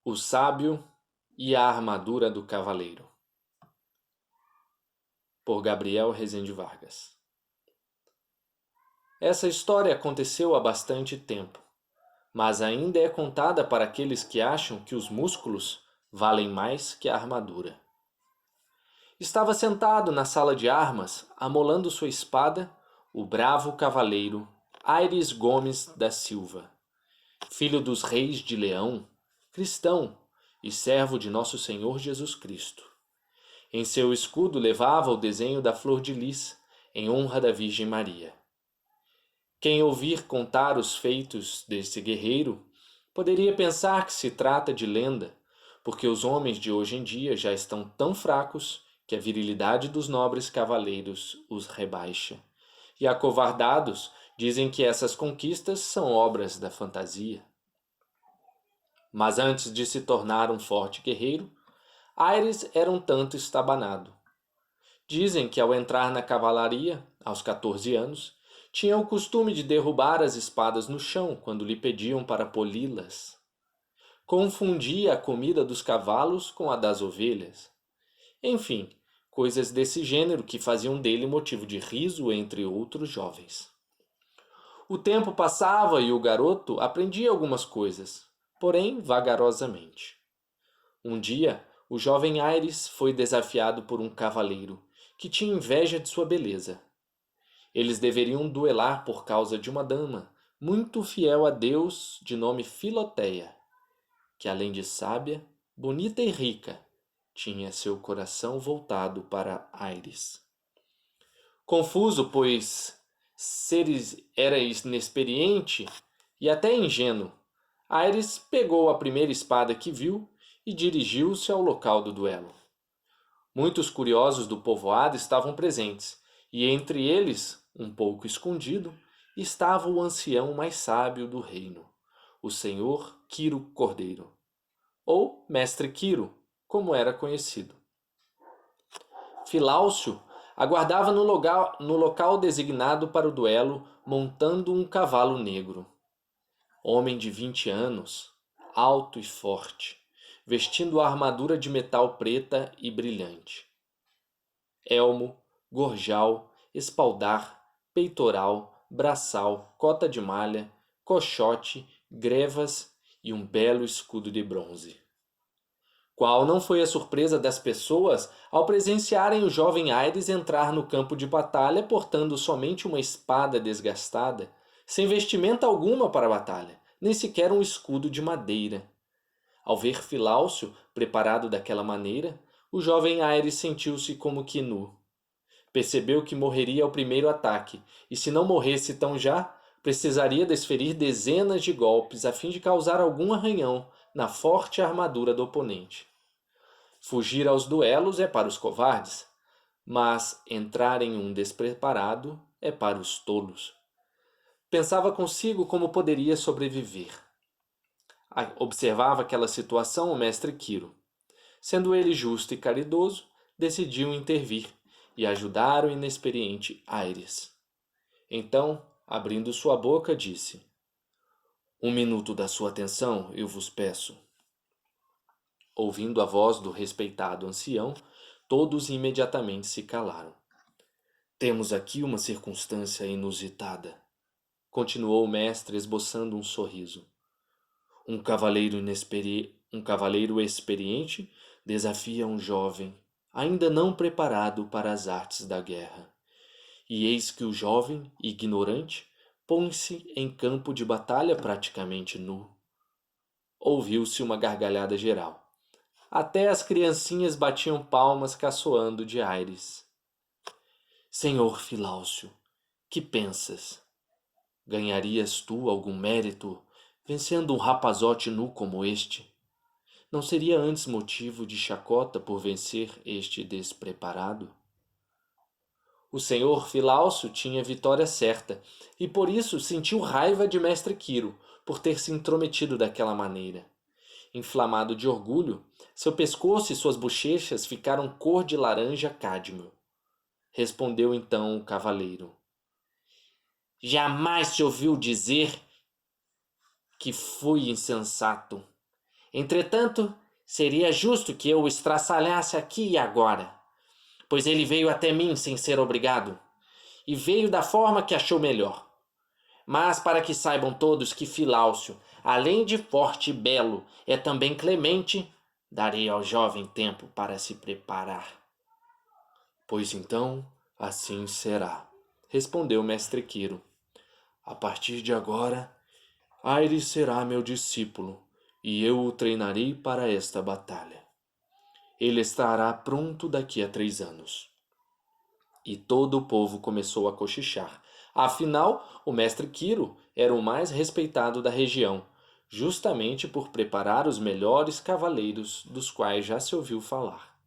O sábio e a armadura do cavaleiro, por Gabriel Rezende Vargas. Essa história aconteceu há bastante tempo, mas ainda é contada para aqueles que acham que os músculos valem mais que a armadura. Estava sentado na sala de armas, amolando sua espada, o bravo cavaleiro Aires Gomes da Silva, filho dos reis de Leão, cristão e servo de nosso Senhor Jesus Cristo. Em seu escudo levava o desenho da flor de lis, em honra da Virgem Maria. Quem ouvir contar os feitos desse guerreiro poderia pensar que se trata de lenda, porque os homens de hoje em dia já estão tão fracos que a virilidade dos nobres cavaleiros os rebaixa. E acovardados dizem que essas conquistas são obras da fantasia. Mas antes de se tornar um forte guerreiro, Aires era um tanto estabanado. Dizem que ao entrar na cavalaria, aos 14 anos, tinha o costume de derrubar as espadas no chão quando lhe pediam para poli-las. Confundia a comida dos cavalos com a das ovelhas. Enfim, coisas desse gênero que faziam dele motivo de riso entre outros jovens. O tempo passava e o garoto aprendia algumas coisas, porém vagarosamente. Um dia, o jovem Aires foi desafiado por um cavaleiro que tinha inveja de sua beleza. Eles deveriam duelar por causa de uma dama muito fiel a Deus de nome Filoteia, que além de sábia, bonita e rica, tinha seu coração voltado para Aires. Confuso, pois Ceres era inexperiente e até ingênuo, Aires pegou a primeira espada que viu e dirigiu-se ao local do duelo. Muitos curiosos do povoado estavam presentes, e entre eles, um pouco escondido, estava o ancião mais sábio do reino, o senhor Quiro Cordeiro, ou Mestre Quiro, como era conhecido. Filáucio aguardava no local designado para o duelo, montando um cavalo negro. Homem de 20 anos, alto e forte, vestindo a armadura de metal preta e brilhante. Elmo, gorjal, espaldar, peitoral, braçal, cota de malha, coxote, grevas e um belo escudo de bronze. Qual não foi a surpresa das pessoas ao presenciarem o jovem Aires entrar no campo de batalha portando somente uma espada desgastada, sem vestimenta alguma para a batalha, nem sequer um escudo de madeira. Ao ver Filáucio preparado daquela maneira, o jovem Aires sentiu-se como que nu. Percebeu que morreria ao primeiro ataque, e se não morresse tão já, precisaria desferir dezenas de golpes a fim de causar algum arranhão na forte armadura do oponente. Fugir aos duelos é para os covardes, mas entrar em um despreparado é para os tolos. Pensava consigo como poderia sobreviver. Observava aquela situação o mestre Quiro. Sendo ele justo e caridoso, decidiu intervir e ajudar o inexperiente Aires. Então, abrindo sua boca, disse: "Um minuto da sua atenção, eu vos peço." Ouvindo a voz do respeitado ancião, todos imediatamente se calaram. "Temos aqui uma circunstância inusitada", continuou o mestre esboçando um sorriso. Um cavaleiro experiente desafia um jovem, ainda não preparado para as artes da guerra. E eis que o jovem, ignorante, põe-se em campo de batalha praticamente nu. Ouviu-se uma gargalhada geral. Até as criancinhas batiam palmas caçoando de Aires. "Senhor Filáucio, que pensas? Ganharias tu algum mérito vencendo um rapazote nu como este? Não seria antes motivo de chacota por vencer este despreparado?" O senhor Filáucio tinha vitória certa, e por isso sentiu raiva de mestre Quiro, por ter se intrometido daquela maneira. Inflamado de orgulho, seu pescoço e suas bochechas ficaram cor de laranja cádmio. Respondeu então o cavaleiro: "Jamais se ouviu dizer que fui insensato. Entretanto, seria justo que eu o estraçalhasse aqui e agora, pois ele veio até mim sem ser obrigado, e veio da forma que achou melhor. Mas para que saibam todos que Filáucio, além de forte e belo, é também clemente, darei ao jovem tempo para se preparar. Pois então, assim será, respondeu mestre Quiro. A partir de agora, Aires será meu discípulo, e eu o treinarei para esta batalha. Ele estará pronto daqui a 3 anos. E todo o povo começou a cochichar. Afinal, o mestre Quiro era o mais respeitado da região, justamente por preparar os melhores cavaleiros dos quais já se ouviu falar.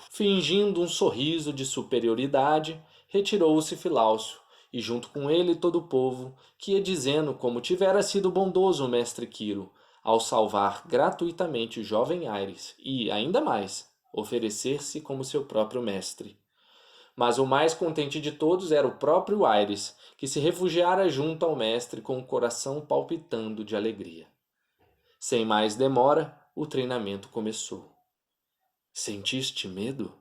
Fingindo um sorriso de superioridade, retirou-se Filáucio, e junto com ele todo o povo, que ia dizendo como tivera sido bondoso o mestre Quiro, ao salvar gratuitamente o jovem Aires e, ainda mais, oferecer-se como seu próprio mestre. Mas o mais contente de todos era o próprio Aires, que se refugiara junto ao mestre com o coração palpitando de alegria. Sem mais demora, o treinamento começou. Sentiste medo?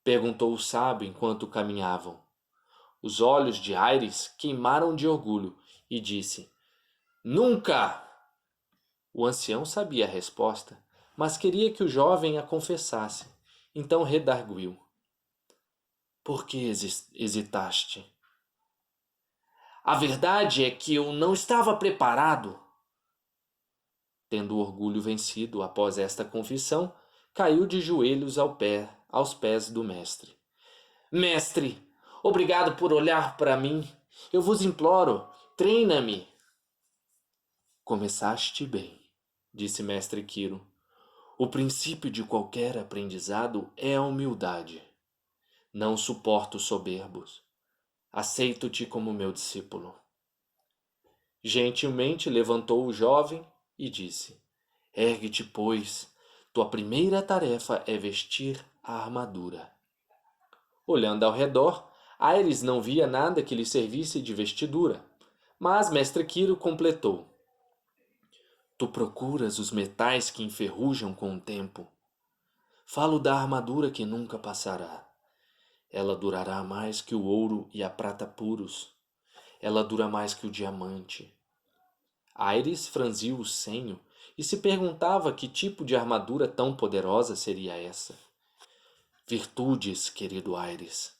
Perguntou o sábio enquanto caminhavam. Os olhos de Aires queimaram de orgulho e disse: Nunca! O ancião sabia a resposta, mas queria que o jovem a confessasse. Então redarguiu: Por que hesitaste? A verdade é que eu não estava preparado. Tendo o orgulho vencido após esta confissão, caiu de joelhos aos pés do mestre. Mestre, obrigado por olhar para mim. Eu vos imploro, treina-me. Começaste bem, disse mestre Quiro. O princípio de qualquer aprendizado é a humildade. Não suporto soberbos. Aceito-te como meu discípulo. Gentilmente levantou o jovem e disse: Ergue-te, pois. Tua primeira tarefa é vestir a armadura. Olhando ao redor, Aires não via nada que lhe servisse de vestidura, mas mestre Quiro completou: Tu procuras os metais que enferrujam com o tempo. Falo da armadura que nunca passará. Ela durará mais que o ouro e a prata puros. Ela dura mais que o diamante. Aires franziu o senho e se perguntava que tipo de armadura tão poderosa seria essa. Virtudes, querido Aires.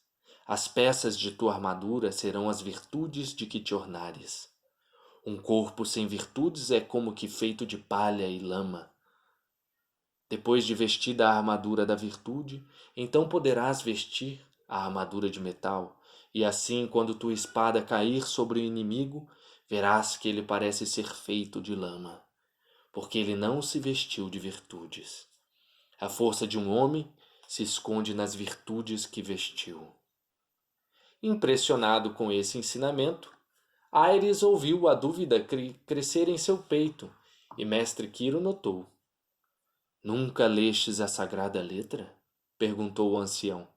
As peças de tua armadura serão as virtudes de que te ornares. Um corpo sem virtudes é como que feito de palha e lama. Depois de vestida a armadura da virtude, então poderás vestir a armadura de metal, e assim, quando tua espada cair sobre o inimigo, verás que ele parece ser feito de lama, porque ele não se vestiu de virtudes. A força de um homem se esconde nas virtudes que vestiu. Impressionado com esse ensinamento, Aires ouviu a dúvida crescer em seu peito, e mestre Quiro notou. Nunca lestes a sagrada letra? Perguntou o ancião.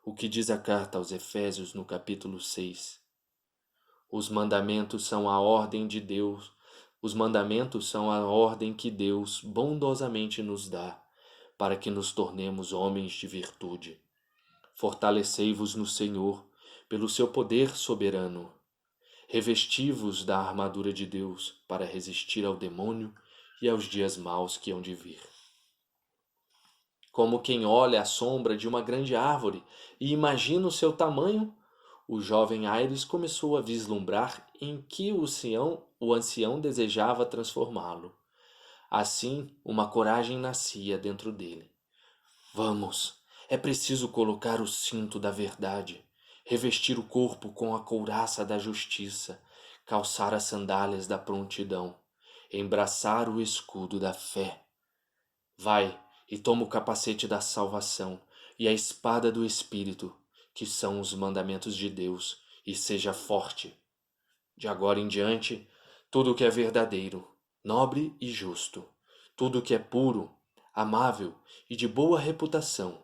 O que diz a carta aos Efésios no capítulo 6? Os mandamentos são a ordem de Deus. Os mandamentos são a ordem que Deus bondosamente nos dá, para que nos tornemos homens de virtude. Fortalecei-vos no Senhor, pelo seu poder soberano. Revesti-vos da armadura de Deus, para resistir ao demônio e aos dias maus que hão de vir. Como quem olha a sombra de uma grande árvore e imagina o seu tamanho, o jovem Aires começou a vislumbrar em que o ancião desejava transformá-lo. Assim, uma coragem nascia dentro dele. Vamos, é preciso colocar o cinto da verdade, revestir o corpo com a couraça da justiça, calçar as sandálias da prontidão, embraçar o escudo da fé. Vai e toma o capacete da salvação e a espada do Espírito, que são os mandamentos de Deus, e seja forte. De agora em diante, tudo o que é verdadeiro, nobre e justo, tudo o que é puro, amável e de boa reputação,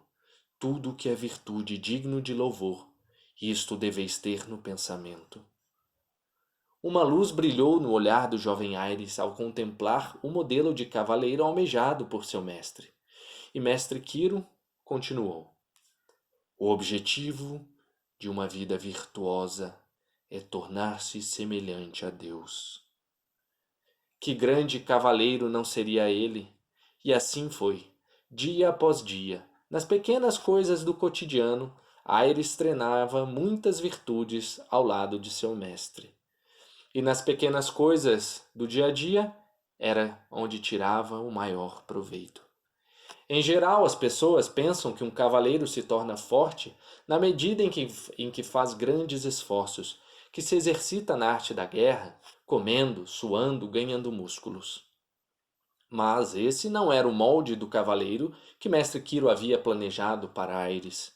tudo o que é virtude digno de louvor, isto deveis ter no pensamento. Uma luz brilhou no olhar do jovem Aires ao contemplar o modelo de cavaleiro almejado por seu mestre. E mestre Quiro continuou: o objetivo de uma vida virtuosa é tornar-se semelhante a Deus. Que grande cavaleiro não seria ele? E assim foi. Dia após dia, nas pequenas coisas do cotidiano, Aires treinava muitas virtudes ao lado de seu mestre. E nas pequenas coisas do dia a dia, era onde tirava o maior proveito. Em geral, as pessoas pensam que um cavaleiro se torna forte na medida em que faz grandes esforços, que se exercita na arte da guerra, comendo, suando, ganhando músculos. Mas esse não era o molde do cavaleiro que mestre Quiro havia planejado para Aires.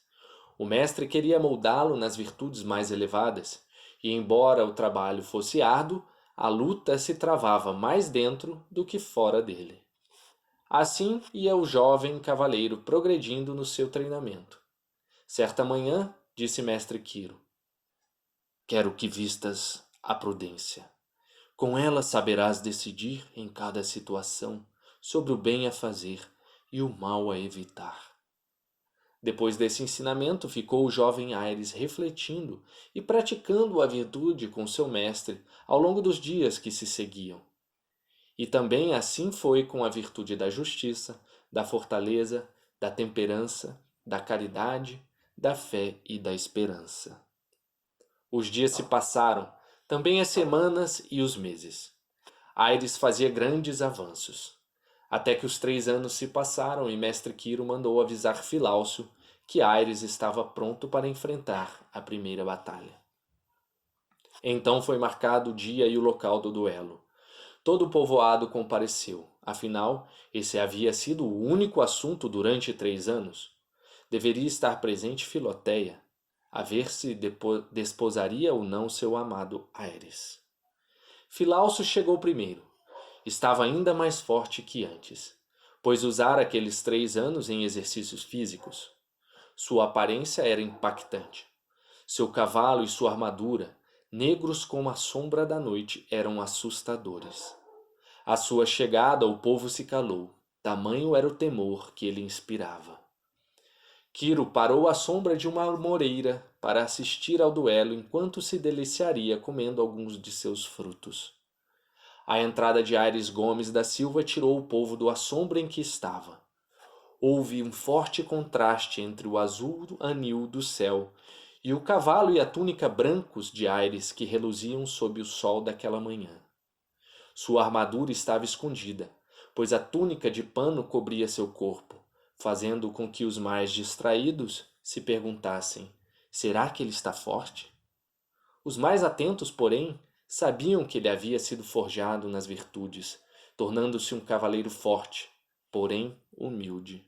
O mestre queria moldá-lo nas virtudes mais elevadas, e embora o trabalho fosse árduo, a luta se travava mais dentro do que fora dele. Assim ia o jovem cavaleiro progredindo no seu treinamento. Certa manhã, disse mestre Quiro: quero que vistas a prudência. Com ela saberás decidir em cada situação sobre o bem a fazer e o mal a evitar. Depois desse ensinamento, ficou o jovem Aires refletindo e praticando a virtude com seu mestre ao longo dos dias que se seguiam. E também assim foi com a virtude da justiça, da fortaleza, da temperança, da caridade, da fé e da esperança. Os dias se passaram, também as semanas e os meses. Aires fazia grandes avanços. Até que os 3 anos se passaram e mestre Quiro mandou avisar Filáucio que Aires estava pronto para enfrentar a primeira batalha. Então foi marcado o dia e o local do duelo. Todo o povoado compareceu, afinal, esse havia sido o único assunto durante 3 anos. Deveria estar presente Filoteia, a ver se desposaria ou não seu amado Aires. Filáucio chegou primeiro. Estava ainda mais forte que antes, pois usara aqueles 3 anos em exercícios físicos. Sua aparência era impactante. Seu cavalo e sua armadura, negros como a sombra da noite, eram assustadores. À sua chegada, o povo se calou, tamanho era o temor que ele inspirava. Quiro parou à sombra de uma moreira para assistir ao duelo enquanto se deliciaria comendo alguns de seus frutos. A entrada de Aires Gomes da Silva tirou o povo do assombro em que estava. Houve um forte contraste entre o azul anil do céu e o cavalo e a túnica brancos de Aires que reluziam sob o sol daquela manhã. Sua armadura estava escondida, pois a túnica de pano cobria seu corpo, fazendo com que os mais distraídos se perguntassem: será que ele está forte? Os mais atentos, porém, sabiam que ele havia sido forjado nas virtudes, tornando-se um cavaleiro forte, porém humilde.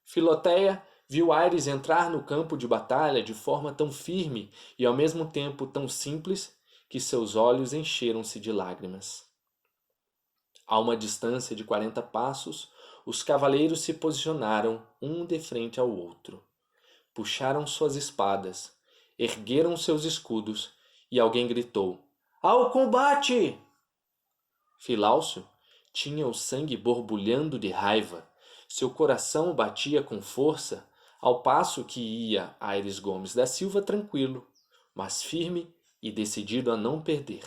Filoteia viu Aires entrar no campo de batalha de forma tão firme e ao mesmo tempo tão simples que seus olhos encheram-se de lágrimas. A uma distância de 40 passos, os cavaleiros se posicionaram um de frente ao outro. Puxaram suas espadas, ergueram seus escudos e alguém gritou: ao combate! Filáucio tinha o sangue borbulhando de raiva. Seu coração batia com força, ao passo que ia Aires Gomes da Silva tranquilo, mas firme e decidido a não perder.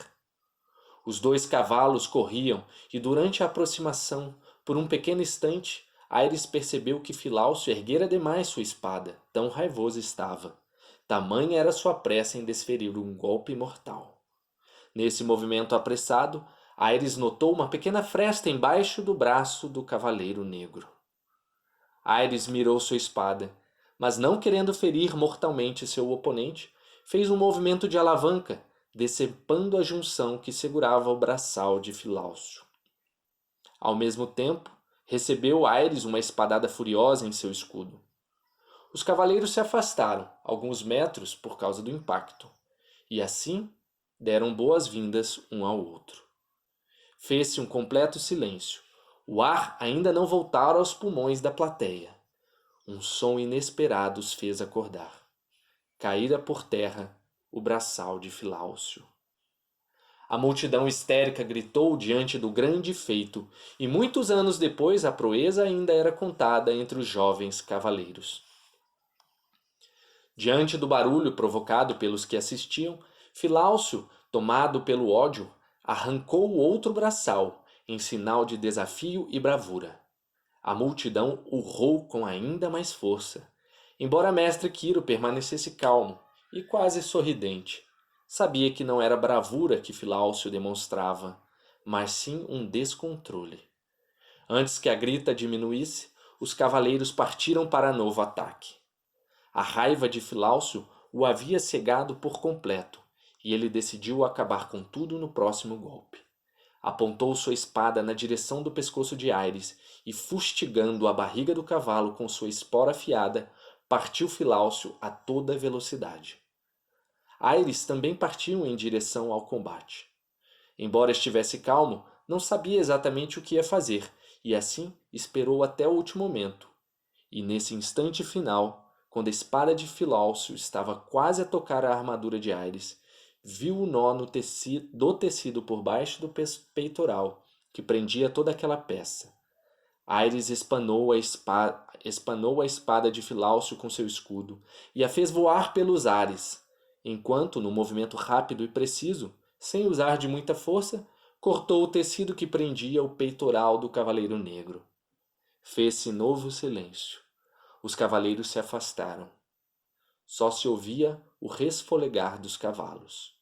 Os 2 cavalos corriam e durante a aproximação, por um pequeno instante, Aires percebeu que Filáucio erguera demais sua espada, tão raivoso estava. Tamanha era sua pressa em desferir um golpe mortal. Nesse movimento apressado, Aires notou uma pequena fresta embaixo do braço do cavaleiro negro. Aires mirou sua espada, mas não querendo ferir mortalmente seu oponente, fez um movimento de alavanca, decepando a junção que segurava o braçal de Filáucio. Ao mesmo tempo, recebeu Aires uma espadada furiosa em seu escudo. Os cavaleiros se afastaram, alguns metros por causa do impacto, e assim deram boas-vindas um ao outro. Fez-se um completo silêncio. O ar ainda não voltara aos pulmões da plateia. Um som inesperado os fez acordar. Caíra por terra o braçal de Filáucio. A multidão histérica gritou diante do grande feito, e muitos anos depois a proeza ainda era contada entre os jovens cavaleiros. Diante do barulho provocado pelos que assistiam, Filáucio, tomado pelo ódio, arrancou o outro braçal, em sinal de desafio e bravura. A multidão urrou com ainda mais força, embora mestre Quiro permanecesse calmo e quase sorridente. Sabia que não era bravura que Filáucio demonstrava, mas sim um descontrole. Antes que a grita diminuísse, os cavaleiros partiram para novo ataque. A raiva de Filáucio o havia cegado por completo, e ele decidiu acabar com tudo no próximo golpe. Apontou sua espada na direção do pescoço de Aires e, fustigando a barriga do cavalo com sua espora afiada, partiu Filáucio a toda velocidade. Aires também partiu em direção ao combate. Embora estivesse calmo, não sabia exatamente o que ia fazer, e assim esperou até o último momento. E nesse instante final, quando a espada de Filáucio estava quase a tocar a armadura de Aires, viu o nó no do tecido por baixo do peitoral, que prendia toda aquela peça. Aires espanou a espada de Filáucio com seu escudo e a fez voar pelos ares, enquanto, no movimento rápido e preciso, sem usar de muita força, cortou o tecido que prendia o peitoral do cavaleiro negro. Fez-se novo silêncio. Os cavaleiros se afastaram. Só se ouvia o resfolegar dos cavalos.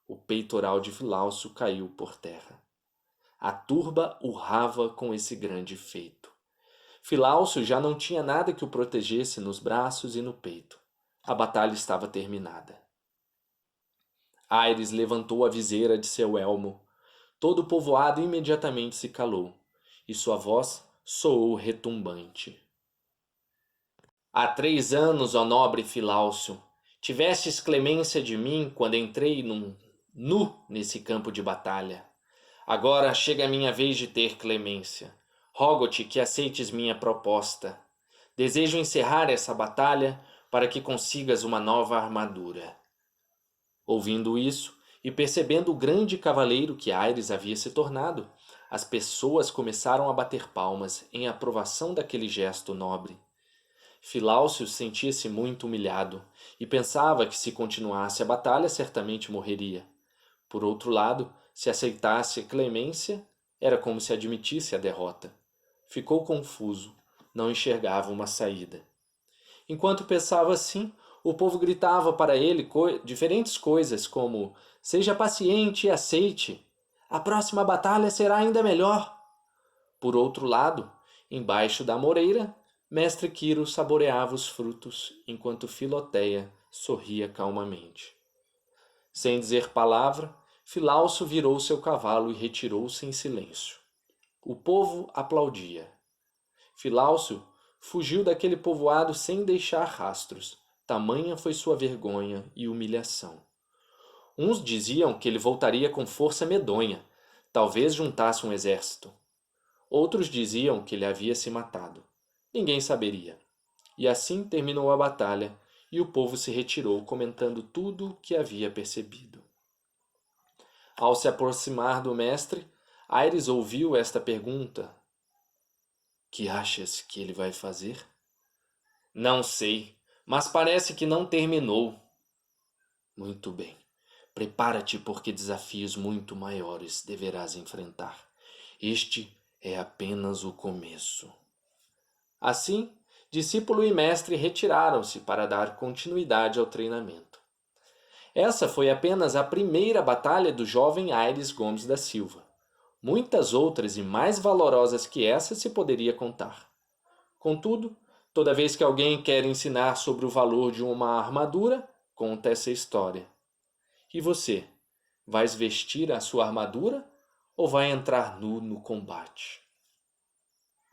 O peitoral de Filáucio caiu por terra. A turba urrava com esse grande feito. Filáucio já não tinha nada que o protegesse nos braços e no peito. A batalha estava terminada. Aires levantou a viseira de seu elmo. Todo o povoado imediatamente se calou, e sua voz soou retumbante. Há 3 anos, ó nobre Filáucio, tivestes clemência de mim quando entrei nu nesse campo de batalha. Agora chega a minha vez de ter clemência. Rogo-te que aceites minha proposta. Desejo encerrar essa batalha para que consigas uma nova armadura. Ouvindo isso, e percebendo o grande cavaleiro que Aires havia se tornado, as pessoas começaram a bater palmas em aprovação daquele gesto nobre. Filáucio sentia-se muito humilhado e pensava que se continuasse a batalha certamente morreria. Por outro lado, se aceitasse a clemência, era como se admitisse a derrota. Ficou confuso, não enxergava uma saída. Enquanto pensava assim, o povo gritava para ele diferentes coisas como: seja paciente e aceite. A próxima batalha será ainda melhor. Por outro lado, embaixo da moreira, mestre Quiro saboreava os frutos, enquanto Filoteia sorria calmamente. Sem dizer palavra, Filáucio virou seu cavalo e retirou-se em silêncio. O povo aplaudia. Filáucio fugiu daquele povoado sem deixar rastros. Tamanha foi sua vergonha e humilhação. Uns diziam que ele voltaria com força medonha, talvez juntasse um exército. Outros diziam que ele havia se matado. Ninguém saberia. E assim terminou a batalha, e o povo se retirou comentando tudo o que havia percebido. Ao se aproximar do mestre, Aires ouviu esta pergunta: que achas que ele vai fazer? Não sei, mas parece que não terminou. Muito bem. Prepara-te, porque desafios muito maiores deverás enfrentar. Este é apenas o começo. Assim, discípulo e mestre retiraram-se para dar continuidade ao treinamento. Essa foi apenas a primeira batalha do jovem Aires Gomes da Silva. Muitas outras e mais valorosas que essa se poderia contar. Contudo, toda vez que alguém quer ensinar sobre o valor de uma armadura, conta essa história. E você, vais vestir a sua armadura ou vai entrar nu no combate?